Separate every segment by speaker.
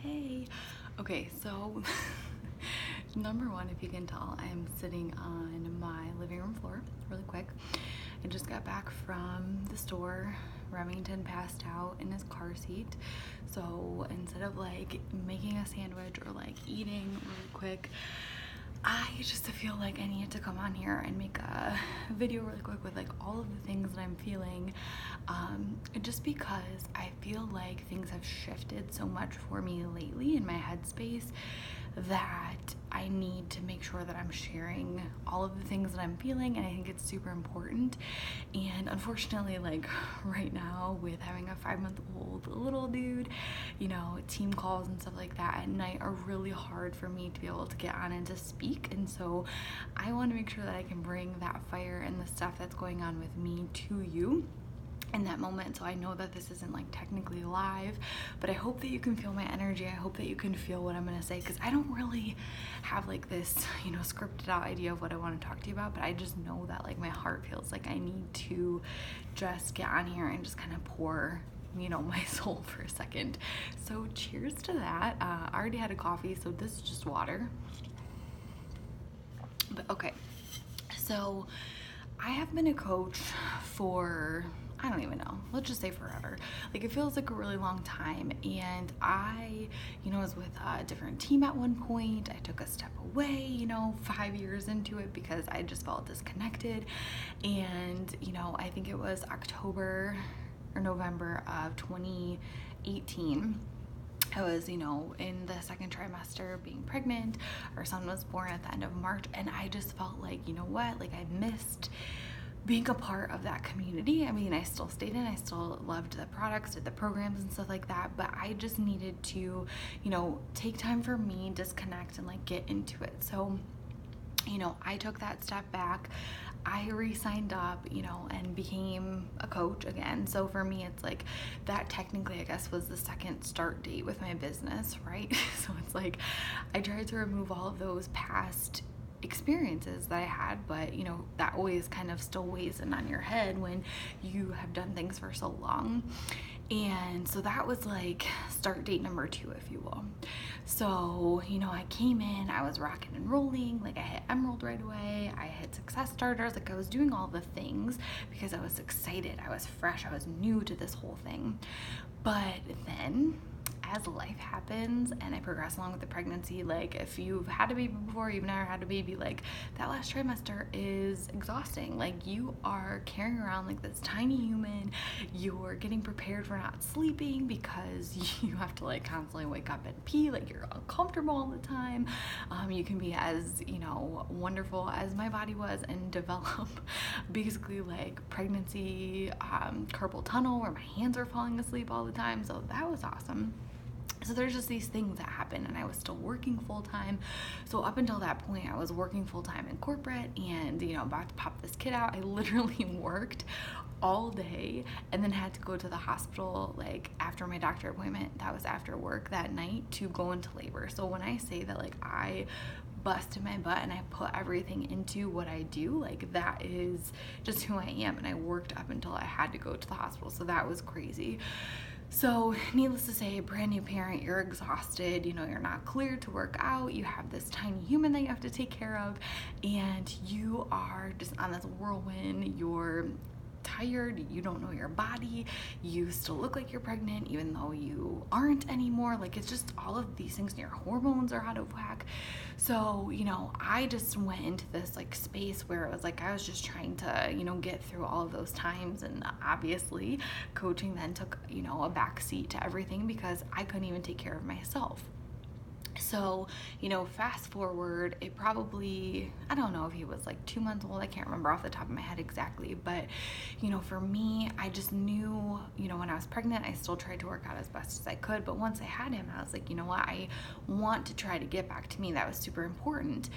Speaker 1: Hey. Okay, so number one, if you can tell, I'm sitting on my living room floor really quick. I just got back from the store. Remington passed out in his car seat. So instead of like making a sandwich or like eating really quick, I just feel like I need to come on here and make a video really quick with like all of the things that I'm feeling, just because I feel like things have shifted so much for me lately in my headspace that I need to make sure that I'm sharing all of the things that I'm feeling, and I think it's super important. And unfortunately, like right now with having a 5-month-old little dude, team calls and stuff like that at night are really hard for me to be able to get on and to speak. And so I want to make sure that I can bring that fire and the stuff that's going on with me to you in that moment. So I know that this isn't like technically live, but I hope that you can feel my energy. I hope that you can feel what I'm gonna say, because I don't really have like this scripted out idea of what I want to talk to you about, but I just know that like my heart feels like I need to just get on here and just kind of pour my soul for a second. So cheers to that. I already had a coffee, so this is just water. But okay, so I have been a coach for, I don't even know, let's just say forever. Like it feels like a really long time. And I, was with a different team at one point. I took a step away, 5 years into it because I just felt disconnected. And, I think it was October or November of 2018. I was, in the second trimester being pregnant. Our son was born at the end of March, and I just felt like, like I missed being a part of that community. I mean, I still stayed in, I still loved the products, did the programs and stuff like that, but I just needed to, take time for me, disconnect, and like get into it. So, I took that step back. I re-signed up, and became a coach again. So for me, it's like that technically, I guess, was the second start date with my business, right? So it's like I tried to remove all of those past experiences that I had, but that always kind of still weighs in on your head when you have done things for so long. And so that was like start date number 2, if you will. So, I came in, I was rocking and rolling, like I hit Emerald right away, I hit Success Starters, like I was doing all the things because I was excited, I was fresh, I was new to this whole thing. But then as life happens and I progress along with the pregnancy, like if you've had a baby before, you've never had a baby, like that last trimester is exhausting. Like you are carrying around like this tiny human, you're getting prepared for not sleeping because you have to like constantly wake up and pee, like you're uncomfortable all the time. You can be as wonderful as my body was and develop basically like pregnancy carpal tunnel where my hands are falling asleep all the time. So that was awesome. So there's just these things that happen, and I was still working full-time. So up until that point, I was working full-time in corporate and, about to pop this kid out. I literally worked all day and then had to go to the hospital like after my doctor appointment. That was after work that night to go into labor. So when I say that like I busted my butt and I put everything into what I do, like that is just who I am. And I worked up until I had to go to the hospital. So that was crazy. So needless to say, brand new parent, you're exhausted, you're not cleared to work out, you have this tiny human that you have to take care of, and you are just on this whirlwind. You're tired, you don't know your body, you still look like you're pregnant even though you aren't anymore. Like it's just all of these things, and your hormones are out of whack. So I just went into this like space where it was like I was just trying to get through all of those times. And obviously coaching then took a back seat to everything because I couldn't even take care of myself. So, fast forward, it probably, I don't know if he was like 2 months old, I can't remember off the top of my head exactly, but, for me, I just knew, when I was pregnant, I still tried to work out as best as I could, but once I had him, I was like, you know what, I want to try to get back to me. That was super important.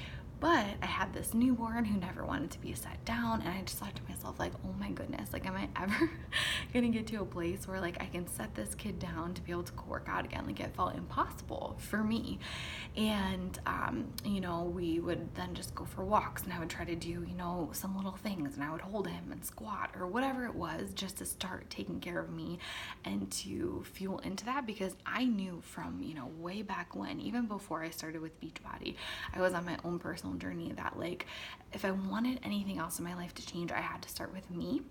Speaker 1: But I had this newborn who never wanted to be sat down, and I just thought to myself, like, oh my goodness, like, am I ever gonna get to a place where like I can set this kid down to be able to go work out again? Like, it felt impossible for me. And you know, we would then just go for walks, and I would try to do, you know, some little things, and I would hold him and squat or whatever it was, just to start taking care of me and to fuel into that, because I knew from, you know, way back when, even before I started with Beachbody, I was on my own personal journey that like if I wanted anything else in my life to change, I had to start with me.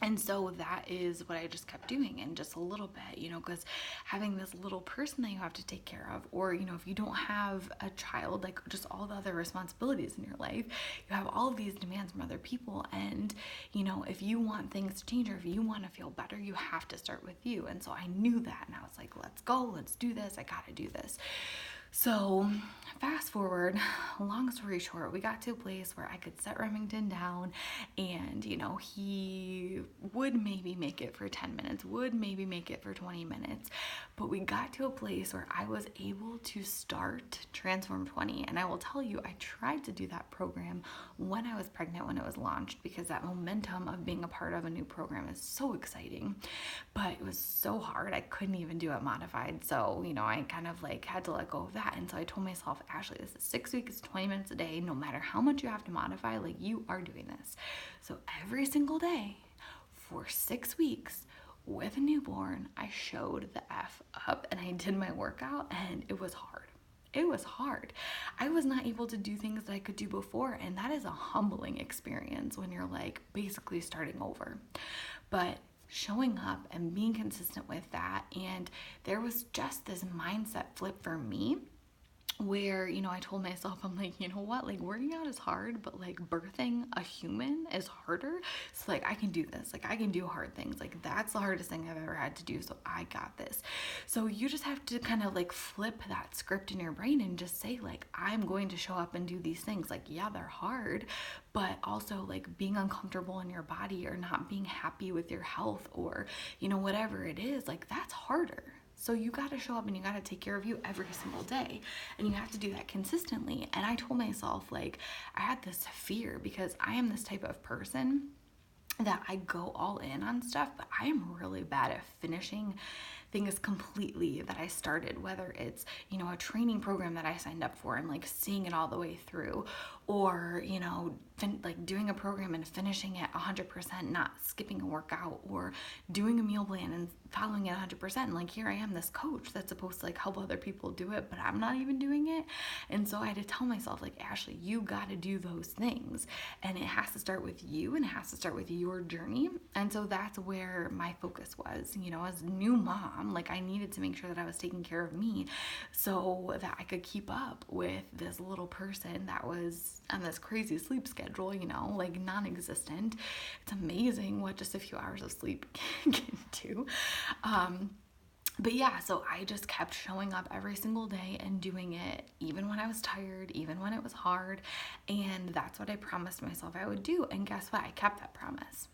Speaker 1: And so that is what I just kept doing, and just a little bit, you know, because having this little person that you have to take care of, or, you know, if you don't have a child, like just all the other responsibilities in your life, you have all of these demands from other people. And, you know, if you want things to change, or if you want to feel better, you have to start with you. And so I knew that, and I was like, let's go, let's do this. I got to do this. So fast forward, long story short, we got to a place where I could set Remington down, and, you know, he would maybe make it for 10 minutes, would maybe make it for 20 minutes. But we got to a place where I was able to start Transform 20. And I will tell you, I tried to do that program when I was pregnant, when it was launched, because that momentum of being a part of a new program is so exciting. But it was so hard. I couldn't even do it modified. So, you know, I kind of like had to let go of that. And so I told myself, Ashley, this is 6 weeks, 20 minutes a day. No matter how much you have to modify, like, you are doing this. So every single day for 6 weeks with a newborn, I showed the F up, and I did my workout, and it was hard. It was hard. I was not able to do things that I could do before, and that is a humbling experience when you're like basically starting over. But showing up and being consistent with that, and there was just this mindset flip for me where, you know, I told myself, I'm like, you know what, like, working out is hard, but like birthing a human is harder. So like, I can do this, like I can do hard things. Like, that's the hardest thing I've ever had to do, so I got this. So you just have to kind of like flip that script in your brain and just say, like, I'm going to show up and do these things. Like, yeah, they're hard, but also like being uncomfortable in your body, or not being happy with your health, or, you know, whatever it is, like, that's harder. So you got to show up, and you got to take care of you every single day, and you have to do that consistently. And I told myself, like, I had this fear, because I am this type of person that I go all in on stuff, but I am really bad at finishing things completely that I started, whether it's, you know, a training program that I signed up for and like seeing it all the way through, or, you know, like doing a program and finishing it 100%, not skipping a workout, or doing a meal plan and following it 100%. And like, here I am, this coach that's supposed to like help other people do it, but I'm not even doing it. And so I had to tell myself, like, Ashley, you got to do those things, and it has to start with you, and it has to start with your journey. And so that's where my focus was, you know, as a new mom, like, I needed to make sure that I was taking care of me so that I could keep up with this little person that was on this crazy sleep schedule, you know, like non-existent. It's amazing what just a few hours of sleep can do. But yeah, so I just kept showing up every single day and doing it, even when I was tired, even when it was hard. And that's what I promised myself I would do. And guess what? I kept that promise.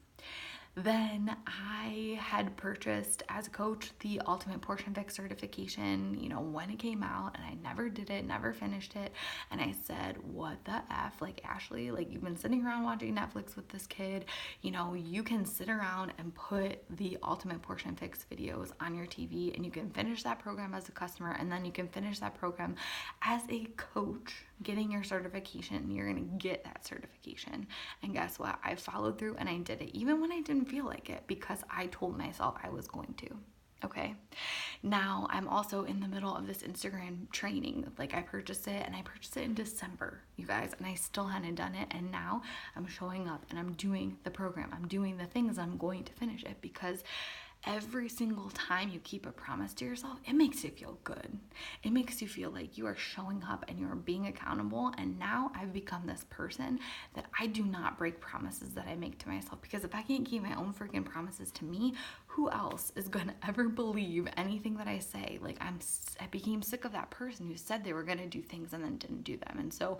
Speaker 1: Then I had purchased, as a coach, the Ultimate Portion Fix certification, you know, when it came out, and I never did it, never finished it. And I said, what the F? Like, Ashley, like, you've been sitting around watching Netflix with this kid, you know, you can sit around and put the Ultimate Portion Fix videos on your TV, and you can finish that program as a customer, and then you can finish that program as a coach, getting your certification. You're gonna get that certification. And guess what? I followed through, and I did it, even when I didn't feel like it, because I told myself I was going to. Okay. Now I'm also in the middle of this Instagram training. Like, I purchased it, and I purchased it in December, you guys, and I still hadn't done it. And now I'm showing up, and I'm doing the program. I'm doing the things. I'm going to finish it, because every single time you keep a promise to yourself, it makes you feel good. It makes you feel like you are showing up and you are being accountable. And now I've become this person that I do not break promises that I make to myself, because if I can't keep my own freaking promises to me, who else is going to ever believe anything that I say? Like, I became sick of that person who said they were going to do things and then didn't do them. And so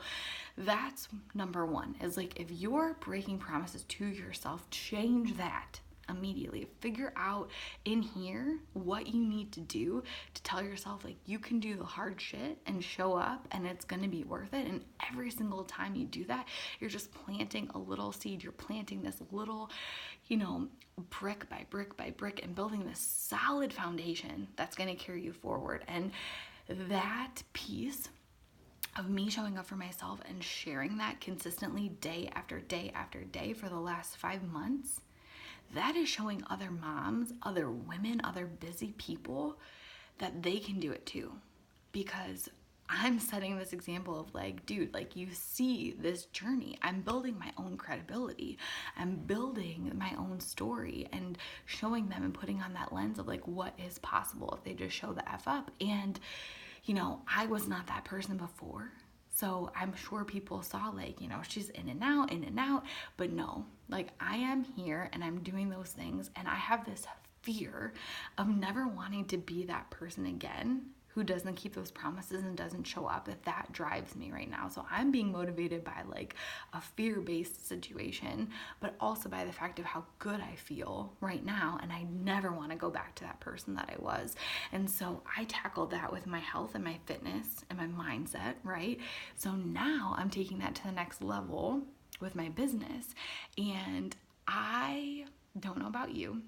Speaker 1: that's number one, is like, if you're breaking promises to yourself, change that. immediately. Figure out in here what you need to do to tell yourself like you can do the hard shit and show up and it's going to be worth it. And every single time you do that, you're just planting a little seed. You're planting this little, brick by brick by brick, and building this solid foundation that's going to carry you forward. And that piece of me showing up for myself and sharing that consistently day after day after day for the last 5 months, that is showing other moms, other women, other busy people that they can do it too. Because I'm setting this example of like, dude, like you see this journey. I'm building my own credibility. I'm building my own story and showing them and putting on that lens of like what is possible if they just show the F up. And I was not that person before. So I'm sure people saw like, she's in and out, but no, like I am here and I'm doing those things, and I have this fear of never wanting to be that person again who doesn't keep those promises and doesn't show up. That drives me right now. So I'm being motivated by like a fear-based situation, but also by the fact of how good I feel right now, and I never want to go back to that person that I was. And so I tackled that with my health and my fitness and my mindset, right? So now I'm taking that to the next level with my business. And I don't know about you,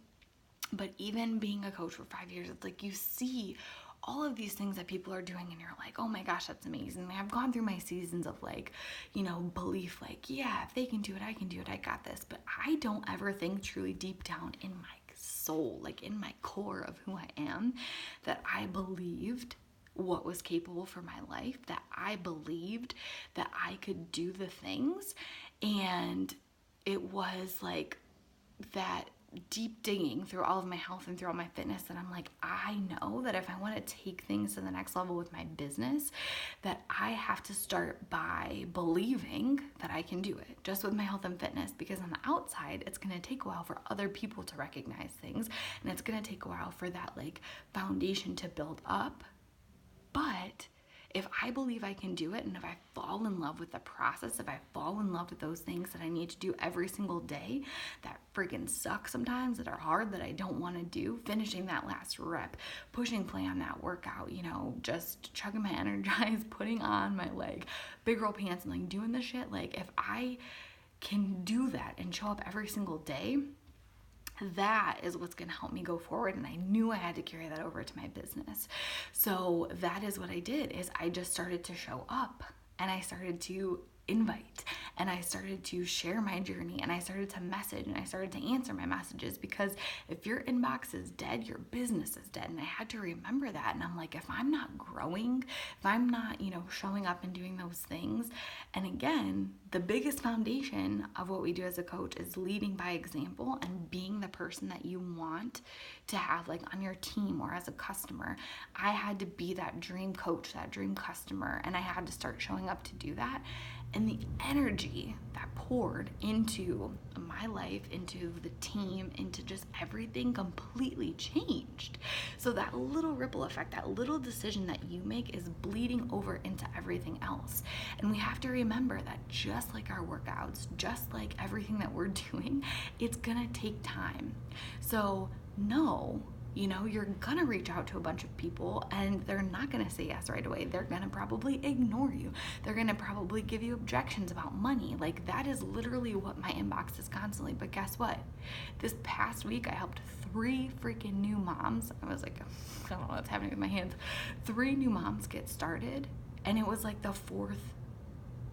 Speaker 1: but even being a coach for 5 years, it's like you see all of these things that people are doing and you're like, oh my gosh, that's amazing. I've gone through my seasons of like, belief, like, yeah, if they can do it, I can do it, I got this. But I don't ever think truly deep down in my soul, like in my core of who I am, that I believed what was capable for my life, that I believed that I could do the things. And it was like that deep digging through all of my health and through all my fitness, that I'm like, I know that if I want to take things to the next level with my business, that I have to start by believing that I can do it just with my health and fitness. Because on the outside, it's going to take a while for other people to recognize things, and it's going to take a while for that like foundation to build up. But if I believe I can do it, and if I fall in love with the process, if I fall in love with those things that I need to do every single day that freaking suck sometimes, that are hard, that I don't want to do, finishing that last rep, pushing play on that workout, just chugging my Energize, putting on my like big girl pants and like doing the shit, like if I can do that and show up every single day, that is what's going to help me go forward. And I knew I had to carry that over to my business. So that is what I did, is I just started to show up, and I started to invite, and I started to share my journey, and I started to message, and I started to answer my messages. Because if your inbox is dead, your business is dead. And I had to remember that. And I'm like, if I'm not growing, if I'm not, showing up and doing those things. And again, the biggest foundation of what we do as a coach is leading by example and being the person that you want to have like on your team or as a customer. I had to be that dream coach, that dream customer, and I had to start showing up to do that. And the energy that poured into my life, into the team, into just everything completely changed. So that little ripple effect, that little decision that you make is bleeding over into everything else. And we have to remember that just like our workouts, just like everything that we're doing, it's gonna take time. So no, you're gonna reach out to a bunch of people and they're not gonna say yes right away. They're gonna probably ignore you. They're gonna probably give you objections about money. Like that is literally what my inbox is constantly. But guess what? This past week I helped 3 freaking new moms. I was like, I don't know what's happening with my hands. 3 new moms get started, and it was like the 4th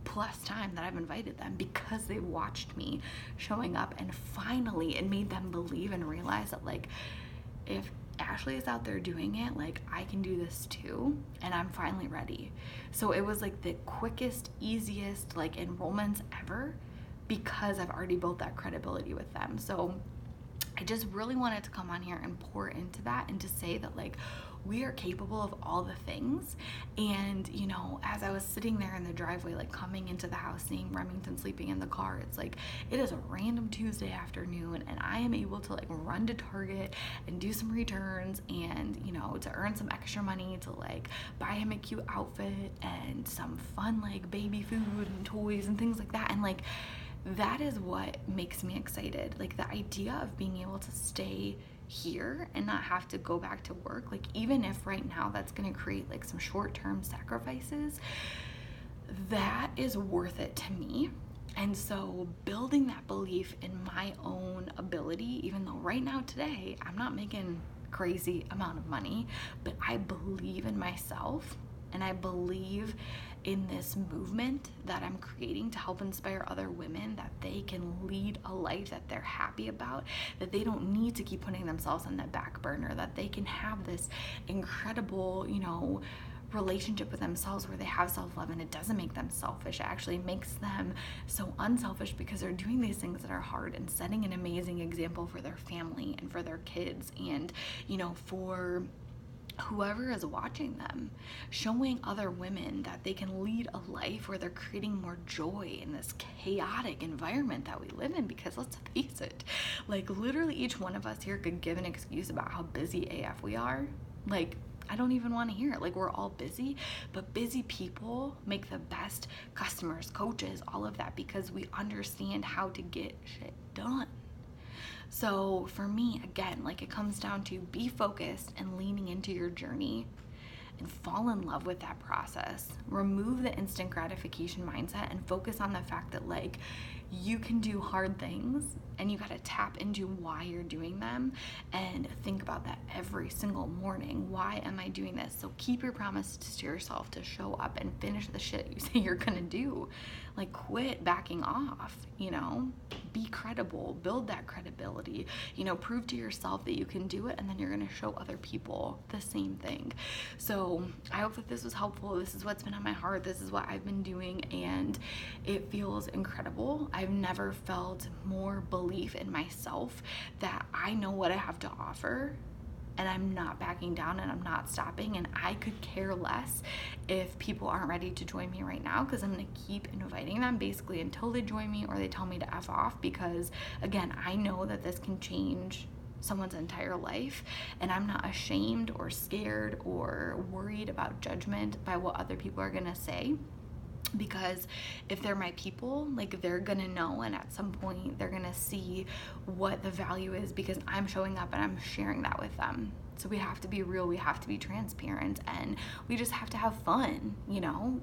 Speaker 1: plus time that I've invited them, because they watched me showing up, and finally it made them believe and realize that like, if Ashley is out there doing it, like I can do this too, and I'm finally ready. So it was like the quickest, easiest like enrollments ever, because I've already built that credibility with them. So I just really wanted to come on here and pour into that, and to say that like we are capable of all the things. And as I was sitting there in the driveway, like coming into the house, seeing Remington sleeping in the car, it's like it is a random Tuesday afternoon, and I am able to like run to Target and do some returns, and to earn some extra money to like buy him a cute outfit and some fun like baby food and toys and things like that. And like that is what makes me excited. Like the idea of being able to stay here and not have to go back to work, like even if right now that's going to create like some short-term sacrifices, that is worth it to me. And so building that belief in my own ability, even though right now today I'm not making crazy amount of money, but I believe in myself and I believe in this movement that I'm creating to help inspire other women that they can lead a life that they're happy about, that they don't need to keep putting themselves on the back burner, that they can have this incredible, relationship with themselves where they have self-love, and it doesn't make them selfish. It actually makes them so unselfish because they're doing these things that are hard and setting an amazing example for their family and for their kids and for whoever is watching them, showing other women that they can lead a life where they're creating more joy in this chaotic environment that we live in. Because let's face it, like literally each one of us here could give an excuse about how busy AF we are. Like, I don't even want to hear it. Like, we're all busy, but busy people make the best customers, coaches, all of that, because we understand how to get shit done. So for me, again, like it comes down to be focused and leaning into your journey and fall in love with that process. Remove the instant gratification mindset and focus on the fact that like you can do hard things, and you got to tap into why you're doing them and think about that every single morning. Why am I doing this? So keep your promises to yourself to show up and finish the shit you say you're gonna do. Like, quit backing off, be credible, build that credibility, prove to yourself that you can do it, and then you're gonna show other people the same thing. So I hope that this was helpful. This is what's been on my heart. This is what I've been doing, and it feels incredible. I've never felt more belief in myself that I know what I have to offer, and I'm not backing down and I'm not stopping, and I could care less if people aren't ready to join me right now, because I'm going to keep inviting them basically until they join me or they tell me to F off, because again, I know that this can change someone's entire life, and I'm not ashamed or scared or worried about judgment by what other people are going to say. Because if they're my people, like they're gonna know, and at some point they're gonna see what the value is, because I'm showing up and I'm sharing that with them. So we have to be real, we have to be transparent, and we just have to have fun,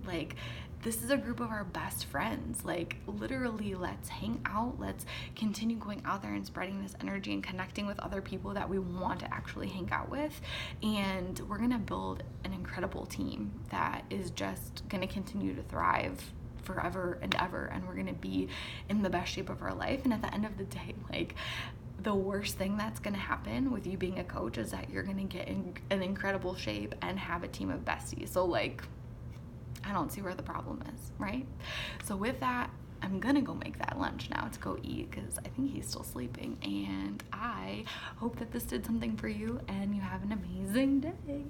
Speaker 1: like this is a group of our best friends. Like literally, let's hang out, let's continue going out there and spreading this energy and connecting with other people that we want to actually hang out with, and we're gonna build an incredible team that is just gonna continue to thrive forever and ever, and we're gonna be in the best shape of our life. And at the end of the day, like the worst thing that's going to happen with you being a coach is that you're going to get in an incredible shape and have a team of besties. So like, I don't see where the problem is, right? So with that, I'm going to go make that lunch now to go eat, because I think he's still sleeping. And I hope that this did something for you, and you have an amazing day.